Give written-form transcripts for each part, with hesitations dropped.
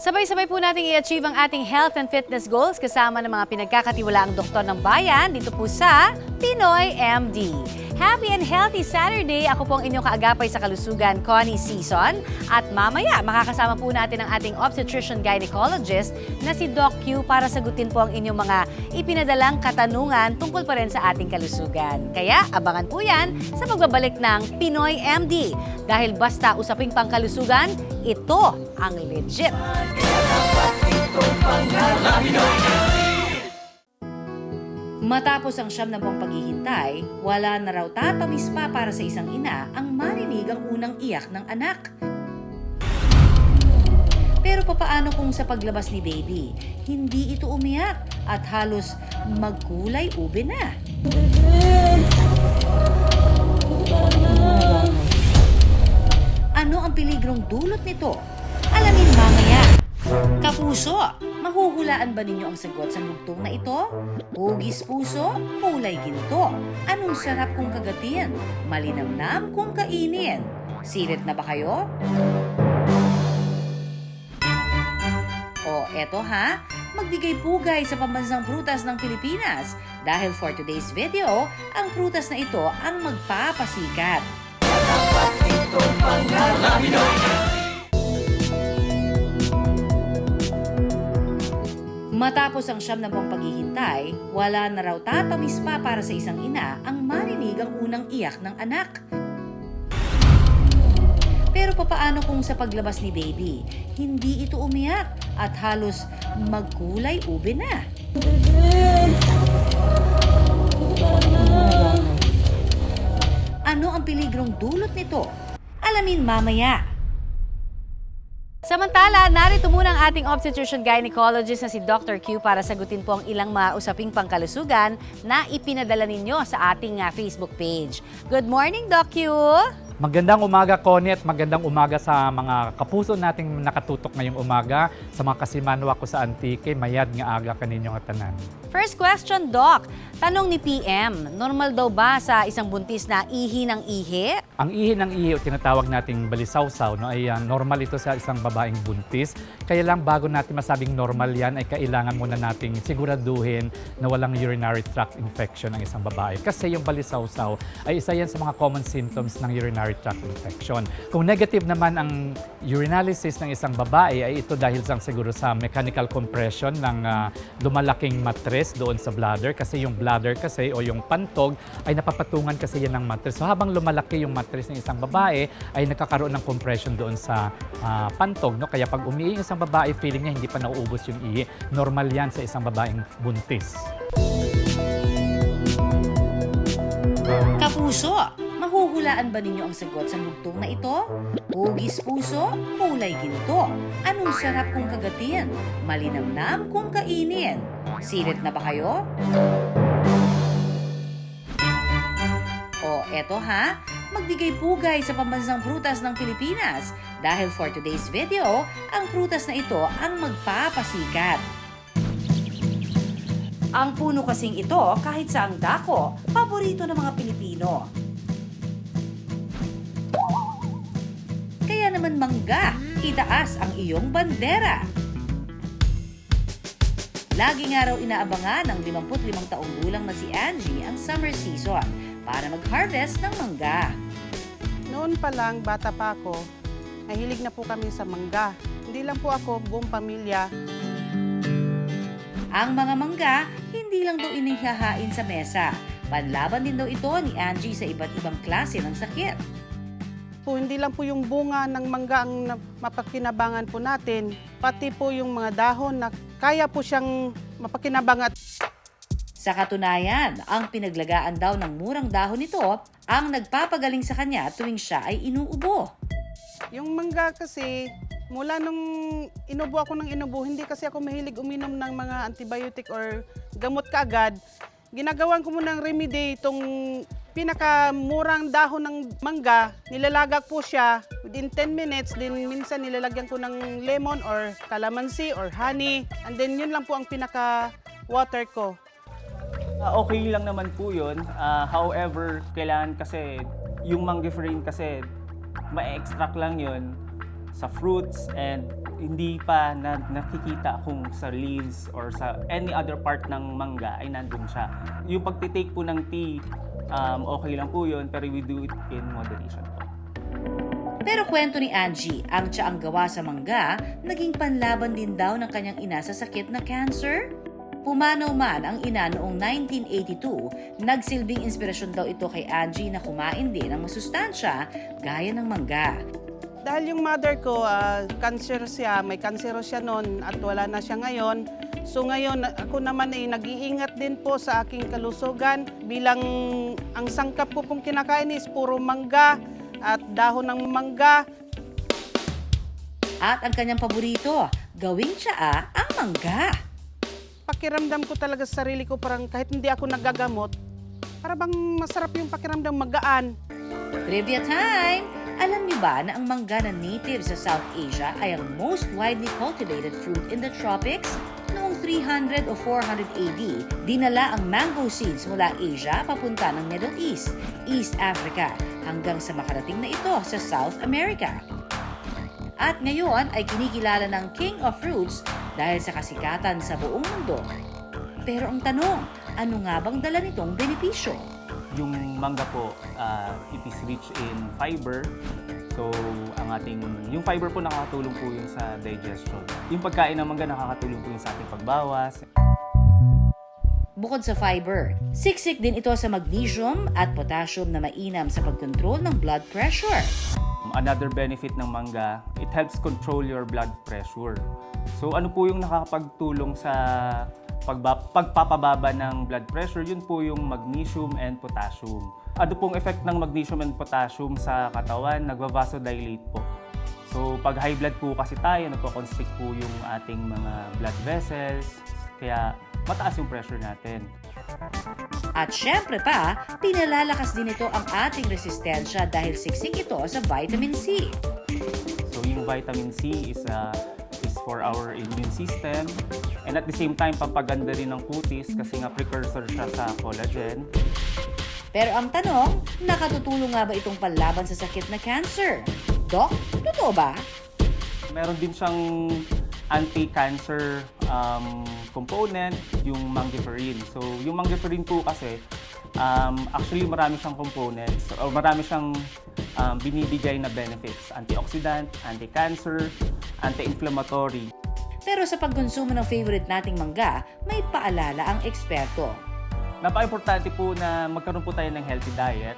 Sabay-sabay po nating i-achieve ang ating health and fitness goals kasama ng mga pinagkakatiwalaang doktor ng bayan dito po sa Pinoy MD. Happy and healthy Saturday! Ako po ang inyong kaagapay sa kalusugan, Connie Season. At mamaya, makakasama po natin ang ating obstetrician gynecologist na si Doc Q para sagutin po ang inyong mga ipinadalang katanungan tungkol pa rin sa ating kalusugan. Kaya abangan po yan sa pagbabalik ng Pinoy MD. Dahil basta usaping pangkalusugan, ito ang legit. Matapos ang 7 na buwang paghihintay, wala na raw tatamis pa para sa isang ina ang marinig ang unang iyak ng anak. Pero papaano kung sa paglabas ni baby, hindi ito umiyak at halos magkulay ube na? Ano ang peligrong dulot nito? Alamin mamaya. Kapuso, mahuhulaan ba ninyo ang sagot sa bugtong na ito? Hugis puso, kulay ginto. Anong sarap kung kagatin? Malinamnam kung kainin. Sirit na ba kayo? O eto ha, magbigay pugay sa pambansang prutas ng Pilipinas. Dahil for today's video, ang prutas na ito ang magpapasikat. Matapos ang 7 na buwang paghihintay, wala na raw tatamis pa para sa isang ina ang marinig ang unang iyak ng anak. Pero papaano kung sa paglabas ni baby, hindi ito umiyak at halos magkulay ube na? Ano ang peligrong dulot nito? Alamin mamaya. Samantala, narito muna ang ating obstetrician gynecologist na si Dr. Q para sagutin po ang ilang mga usaping pangkalusugan na ipinadala ninyo sa ating Facebook page. Good morning, Doc Q! Magandang umaga, Connie, at magandang umaga sa mga kapuso nating nakatutok ngayong umaga, sa mga kasimanwa ko sa Antique, mayad nga aga kaninyong atanan. First question, Doc. Tanong ni PM, normal daw ba sa isang buntis na ihi ng ihi? Ang ihi ng ihi o tinatawag nating balisawsaw, no, ay normal ito sa isang babaeng buntis. Kaya lang bago natin masabing normal yan, ay kailangan muna nating siguraduhin na walang urinary tract infection ang isang babae. Kasi yung balisawsaw ay isa yan sa mga common symptoms ng urinary tract infection. Kung negative naman ang urinalysis ng isang babae, ay ito dahil siguro sa mechanical compression ng lumalaking mattress doon sa bladder. Kasi yung bladder kasi o yung pantog ay napapatungan kasi yan ng mattress. So habang lumalaki yung mattress ng isang babae, ay nagkakaroon ng compression doon sa pantog. No? Kaya pag umiihi isang babae, feeling niya hindi pa nauubos yung ihi. Normal yan sa isang babaeng buntis. Kapuso, mahuhulaan ba ninyo ang sagot sa bugtong na ito? Hugis puso, kulay ginto. Anong sarap kung kagatin? Malinamnam kung kainin. Sirit na ba kayo? O eto ha, magbigay pugay sa pambansang prutas ng Pilipinas. Dahil for today's video, ang prutas na ito ang magpapasikat. Ang puno kasing ito, kahit saang dako, paborito ng mga Pilipino. Kaya naman mangga, itaas ang iyong bandera. Lagi nga raw inaabangan ng 55 taong gulang na si Angie ang summer season para mag-harvest ng mangga. Noon pa lang, bata pa ako, nahilig na po kami sa mangga. Hindi lang po ako, buong pamilya. Ang mga mangga, hindi lang daw inihahain sa mesa. Panlaban din daw ito ni Angie sa iba't ibang klase ng sakit. Po, hindi lang po yung bunga ng mangga ang mapakinabangan po natin, pati po yung mga dahon na kaya po siyang mapakinabangan. Sa katunayan, ang pinaglagaan daw ng murang dahon nito ang nagpapagaling sa kanya tuwing siya ay inuubo. Yung mangga kasi, mula nung inubo ako ng inubo, hindi kasi ako mahilig uminom ng mga antibiotic or gamot kaagad. Ginagawan ko muna ng remedy itong pinakamurang dahon ng mangga. Nilalagak po siya within 10 minutes. Then minsan nilalagyan ko ng lemon or calamansi or honey. And then yun lang po ang pinaka-water ko. Okay lang naman po yun. However, kailangan kasi yung mangifrain kasi ma-extract lang yun. sa fruits, and hindi pa nakikita kung sa leaves or sa any other part ng mangga ay nandun siya. Yung pagtitake po ng tea, okay lang po yun, pero we do it in moderation po. Pero kwento ni Angie, ang tsaang gawa sa mangga, naging panlaban din daw ng kanyang ina sa sakit na cancer? Pumanaw man ang ina noong 1982, nagsilbing inspirasyon daw ito kay Angie na kumain din ng masustansya gaya ng mangga. Dahil yung mother ko, cancer siya, may kansero siya noon at wala na siya ngayon. So ngayon, ako naman ay nag-iingat din po sa aking kalusugan. Bilang ang sangkap ko pong kinakain is puro mangga at dahon ng mangga. At ang kanyang paborito, gawing tsaa ang mangga. Pakiramdam ko talaga sa sarili ko, parang kahit hindi ako nagagamot, para bang masarap yung pakiramdam, magaan. Trivia time! Alam niyo ba na ang mangga na native sa South Asia ay ang most widely cultivated fruit in the tropics? Noong 300 o 400 AD, dinala ang mango seeds mula Asia papunta ng Middle East, East Africa, hanggang sa makarating na ito sa South America. At ngayon ay kinikilala ng King of Fruits dahil sa kasikatan sa buong mundo. Pero ang tanong, ano nga bang dala nitong benepisyo? Yung mangga po, it is rich in fiber. So, yung fiber po nakakatulong po yun sa digestion. Yung pagkain ng mangga nakakatulong po yun sa ating pagbawas. Bukod sa fiber, siksik din ito sa magnesium at potassium na mainam sa pagkontrol ng blood pressure. Another benefit ng mangga, it helps control your blood pressure. So, ano po yung nakakapagtulong sa pagpapababa ng blood pressure? Yun po yung magnesium and potassium. Ano pong effect ng magnesium and potassium sa katawan? Nagva-vasodilate po. So pag high blood po kasi tayo, nagko-constrict po yung ating mga blood vessels, kaya mataas yung pressure natin. At syempre pa, pinalalakas din ito ang ating resistensya dahil siksik ito sa vitamin C. So yung vitamin C is for our immune system. And at the same time, pampaganda rin ng kutis kasi nga precursor siya sa collagen. Pero ang tanong, nakatutulong nga ba itong panlaban sa sakit na cancer? Doc, totoo ba? Meron din siyang anti-cancer component, yung mangiferin. So yung mangiferin po kasi, actually marami siyang components, or marami siyang binibigay na benefits. Antioxidant, anti-cancer, anti-inflammatory. Pero sa pagkonsumo ng favorite nating mangga, may paalala ang eksperto. Napaka-importante po na magkaroon po tayo ng healthy diet.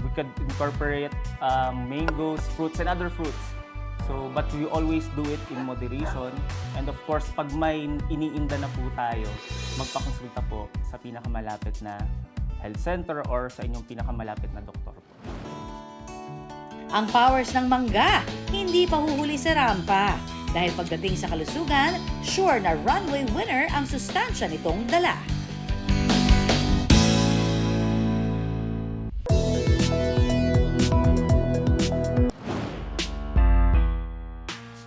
We could incorporate mangoes, fruits, and other fruits. So, but we always do it in moderation. And of course, pag may iniinda na po tayo, magpakonsulta po sa pinakamalapit na health center or sa inyong pinakamalapit na doktor po. Ang powers ng mangga, hindi pa huhuli sa rampa. Dahil pagdating sa kalusugan, sure na runway winner ang sustansya nitong dala.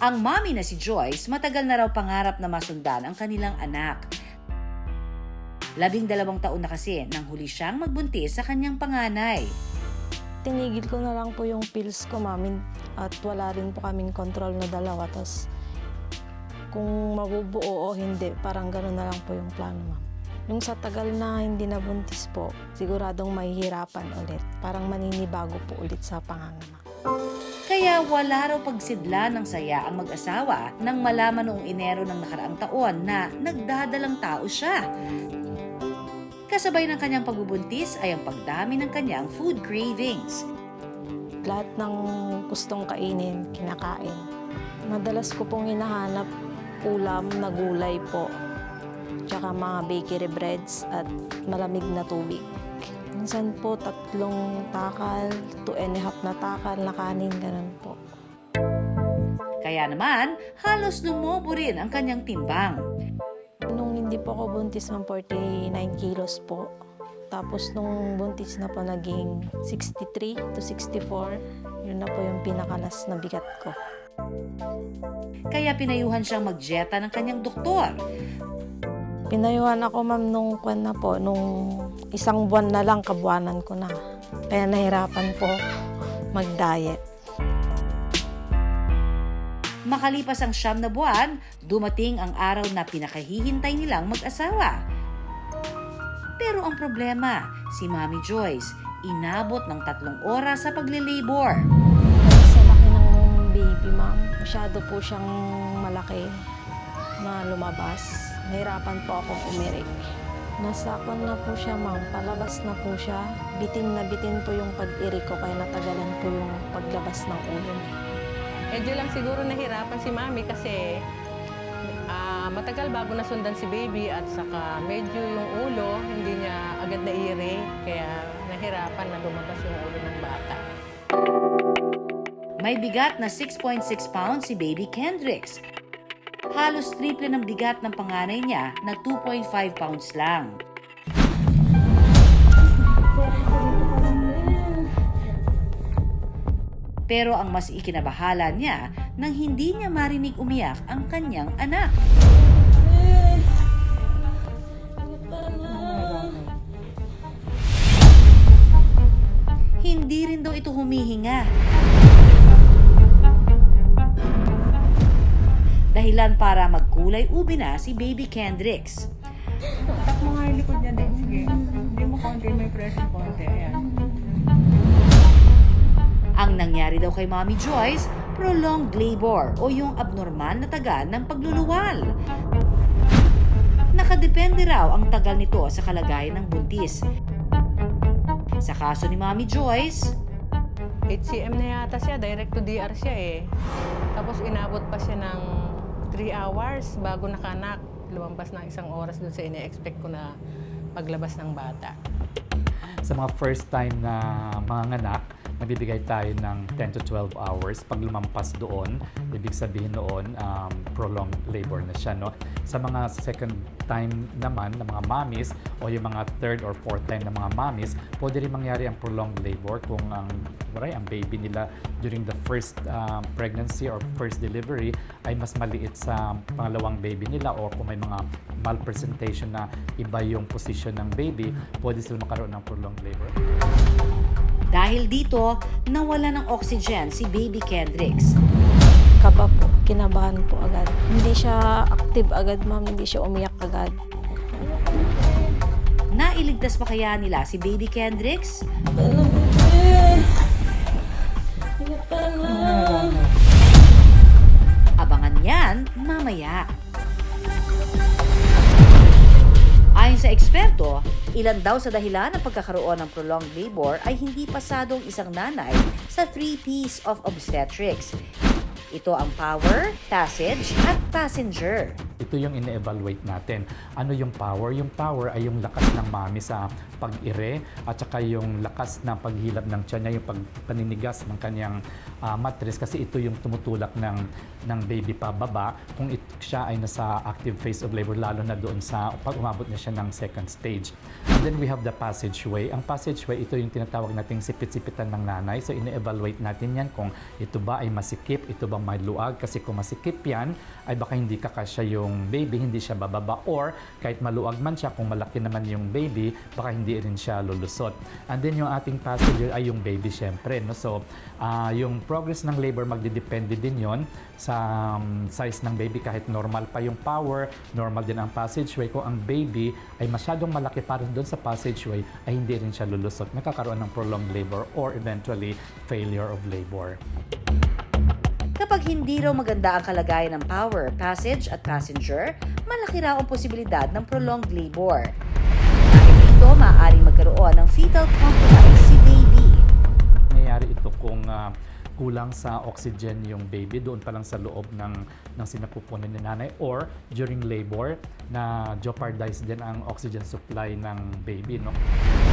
Ang mami na si Joyce, matagal na raw pangarap na masundan ang kanilang anak. 12 taon na kasi nang huli siyang magbuntis sa kanyang panganay. Tinigil ko na lang po yung pills ko, mami, at wala rin po kaming control na dalawa. Tapos kung mabubuo o hindi, parang gano'n na lang po yung plano, ma'am. Yung sa tagal na hindi nabuntis po, siguradong mahihirapan ulit. Parang maninibago po ulit sa panganganak. Kaya wala raw pagsidla ng saya ang mag-asawa nang malaman noong Enero ng nakaraang taon na nagdadalang tao siya. Kasabay ng kanyang pagbubuntis ay ang pagdami ng kanyang food cravings. Lahat ng gustong kainin, kinakain. Madalas ko pong hinahanap ulam na gulay po, tsaka mga bakery breads at malamig na tubig. Minsan po 3 takal, 2.5 na takal na kanin, ganun po. Kaya naman, halos lumobo rin ang kanyang timbang. Nung hindi po ako buntis, 49 kilos po. Tapos nung buntis na po, naging 63 to 64. Yun na po yung pinakalas na bigat ko. Kaya pinayuhan siyang mag-dieta ng kanyang doktor. Pinayuhan ako, ma'am, nung isang buwan na lang, kabuwanan ko na. Kaya nahirapan po mag-diet. Makalipas ang 9 na buwan, dumating ang araw na pinakahihintay nilang mag-asawa. Pero ang problema, si Mami Joyce, inabot ng 3 oras sa pagle-labor. Sa laki ng baby, ma'am, masyado po siyang malaki na lumabas. Nahirapan po akong umirik. Nasakon na po siya, ma'am. Palabas na po siya. Bitin na bitin po yung pag-irik ko, kaya natagalan po yung paglabas ng ulo. Medyo lang siguro nahirapan si Mami kasi matagal bago nasundan si baby at saka medyo yung ulo hindi niya agad naire kaya nahirapan na lumabas yung ulo ng bata. May bigat na 6.6 pounds si Baby Kendricks. Halos triple ng bigat ng panganay niya na 2.5 pounds lang. Pero ang mas ikinabahala niya nang hindi niya marinig umiyak ang kanyang anak. Hindi rin daw ito humihinga. Dahilan para magkulay ubi na si Baby Kendricks. Tak mo nga yung likod niya din. Sige. Hindi mo konti, may pressure konti. Ayan. Ang nangyari daw kay Mami Joyce, prolonged labor o yung abnormal na tagal ng pagluluwal. Nakadepende raw ang tagal nito sa kalagayan ng buntis. Sa kaso ni Mami Joyce, HCM na yata siya, direct to DR siya eh. Tapos inabot pa siya ng 3 hours bago nakanak. Lumampas ng 1 oras dun sa ine-expect ko na paglabas ng bata. Sa mga first time na mga anak, nabibigay tayo ng 10 to 12 hours. Pag lumampas doon, ibig sabihin noon, prolonged labor na siya. No? Sa mga second time naman ng mga mommies o yung mga third or fourth time ng mga mommies, pwede rin mangyari ang prolonged labor kung ang baby nila during the first pregnancy or first delivery ay mas maliit sa pangalawang baby nila o kung may mga malpresentation na iba yung position ng baby, pwede sila makaroon ng prolonged labor. dahil dito, nawala ng oxygen si Baby Kendricks. Kaba po, kinabahan po agad. Hindi siya active agad, ma'am. Hindi siya umiyak agad. Nailigtas pa kaya nila si Baby Kendricks? Abangan yan mamaya. Ayon sa eksperto, ilan daw sa dahilan ng pagkakaroon ng prolonged labor ay hindi pasadong isang nanay sa 3 P's of obstetrics. Ito ang power, passage, at passenger. Ito yung ine-evaluate natin. Ano yung power? Yung power ay yung lakas ng mami sa pag-ire at saka yung lakas ng paghilap ng tiyan niya, yung paninigas ng kanyang mattress kasi ito yung tumutulak ng baby pababa kung siya ay nasa active phase of labor, lalo na doon sa pag umabot na siya ng second stage. And then we have the passageway. Ang passageway, ito yung tinatawag nating sipit-sipitan ng nanay. So ine-evaluate natin yan kung ito ba ay masikip, ito ba may luag, kasi kung masikip yan, ay baka hindi kakasya yung baby, hindi siya bababa, or kahit maluag man siya, kung malaki naman yung baby, baka hindi rin siya lulusot. And then yung ating passenger ay yung baby syempre. No? So yung progress ng labor, magdidepende din yon sa size ng baby. Kahit normal pa yung power, normal din ang passageway. Kung ang baby ay masyadong malaki para doon sa passageway, ay hindi rin siya lulusot. Nakakaroon ng prolonged labor or eventually failure of labor. Kapag hindi raw maganda ang kalagayan ng power, passage at passenger, malaki raw ang posibilidad ng prolonged labor. Dahil dito, maaaring magkaroon ng fetal compromise si baby. Nangyayari ito kung kulang sa oxygen yung baby doon pa lang sa loob ng sinapupunan ni nanay, or during labor na jeopardize din ang oxygen supply ng baby. No?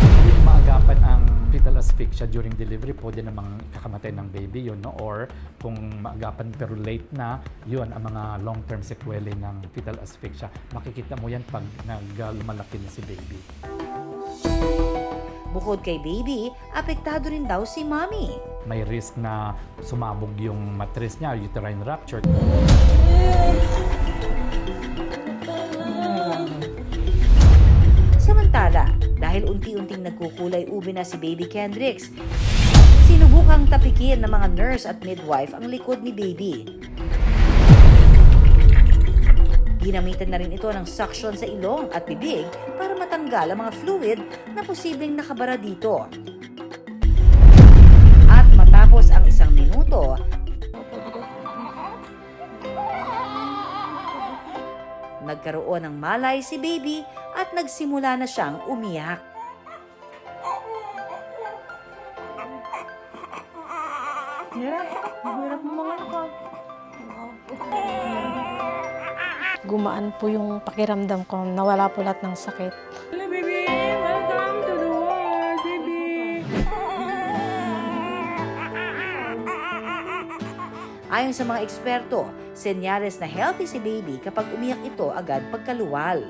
Hindi maagapan ang fetal asphyxia during delivery, pwede namang kakamatay ng baby yun. No? Or kung maagapan pero late na, yun ang mga long-term sequelae ng fetal asphyxia. Makikita mo yan pag lumalaki na si baby. Bukod kay baby, apektado rin daw si mommy. May risk na sumabog yung mattress niya, uterine rupture. Samantala, dahil unti-unting nagkukulay ubi na si Baby Kendricks, sinubukang tapikin ng mga nurse at midwife ang likod ni baby. Ginamitan na rin ito ng suction sa ilong at bibig para matanggal ang mga fluid na posibleng nakabara dito. At matapos ang 1 minuto, nagkaroon ng malay si baby at nagsimula na siyang umiyak. Gumaan po yung pakiramdam ko, nawala po lahat ng sakit. Hello, baby! Welcome to the world, baby! Ayon sa mga eksperto, senyales na healthy si baby kapag umiyak ito agad pagkaluwal.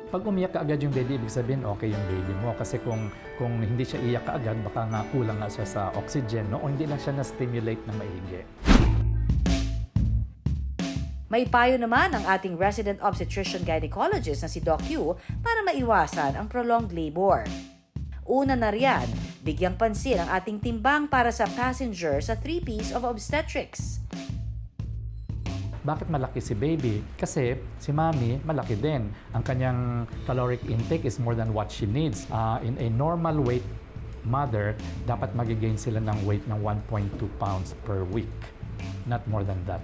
Pag umiyak ka agad yung baby, ibig sabihin okay yung baby mo. Kasi kung hindi siya iyak ka agad, baka nga kulang na siya sa oxygen, no? O hindi lang siya na-stimulate na maigi. May payo naman ang ating resident obstetrician gynecologist na si Doc Q para maiwasan ang prolonged labor. Una na riyan, bigyang pansin ang ating timbang para sa passenger sa 3Ps of obstetrics. Bakit malaki si baby? Kasi si mommy malaki din. Ang kanyang caloric intake is more than what she needs. In a normal weight mother, dapat magigain sila ng weight ng 1.2 pounds per week. Not more than that.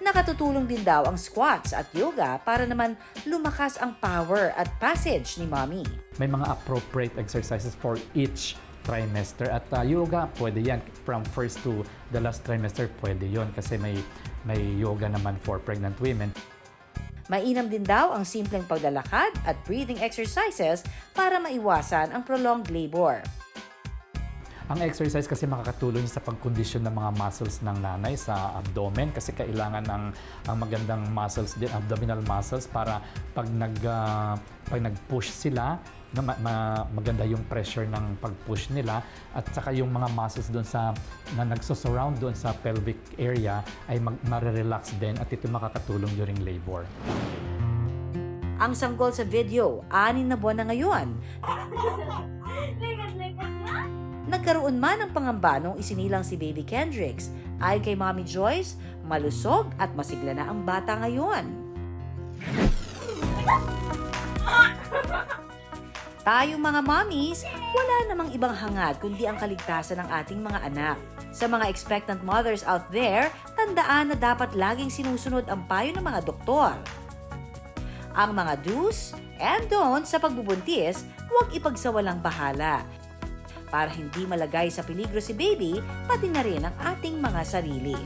Nakatutulong din daw ang squats at yoga para naman lumakas ang power at passage ni mommy. May mga appropriate exercises for each trimester. At yoga, pwede yan. From first to the last trimester, pwede yon kasi may yoga naman for pregnant women. Mainam din daw ang simpleng paglalakad at breathing exercises para maiwasan ang prolonged labor. Ang exercise kasi makakatulong sa pagkondisyon ng mga muscles ng nanay sa abdomen kasi kailangan ang magandang muscles din, abdominal muscles para pag nag-push sila, maganda yung pressure ng pag-push nila at saka yung mga muscles doon na nagso-surround doon sa pelvic area ay marerelax din at ito makakatulong during labor. Ang sanggol sa video, 6 na buwan na ngayon. Nagkaroon man ng pangamba nung isinilang si Baby Kendricks. Ayon kay Mommy Joyce, malusog at masigla na ang bata ngayon. Tayo mga mommies, wala namang ibang hangad kundi ang kaligtasan ng ating mga anak. Sa mga expectant mothers out there, tandaan na dapat laging sinusunod ang payo ng mga doktor. Ang mga do's and don'ts sa pagbubuntis, huwag ipagsawalang bahala. Para hindi malagay sa peligro si baby, pati na rin ang ating mga sarili.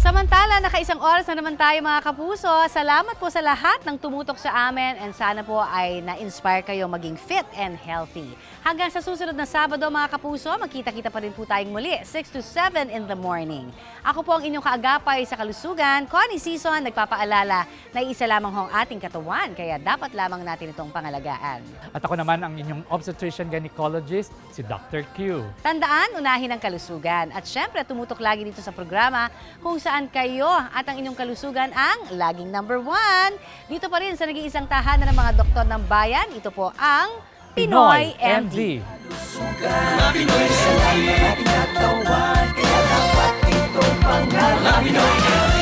Samantala, naka-1 oras na naman tayo mga kapuso. Salamat po sa lahat ng tumutok sa amin and sana po ay na-inspire kayo maging fit and healthy. Hanggang sa susunod na Sabado mga kapuso, magkita-kita pa rin po tayong muli, 6 to 7 in the morning. Ako po ang inyong kaagapay sa kalusugan, Connie Season, nagpapaalala na isa lamang ho ang ating katawan, kaya dapat lamang natin itong pangalagaan. At ako naman ang inyong obstetrician gynecologist, si Dr. Q. Tandaan, unahin ang kalusugan. At syempre, tumutok lagi dito sa programa kung saan kayo at ang inyong kalusugan ang laging number 1. Dito pa rin sa nag-iisang tahanan ng mga doktor ng bayan, ito po ang Pinoy MD. Pinoy sa lahat ng ating katawan, kaya dapat ito pangalan. Pinoy MD.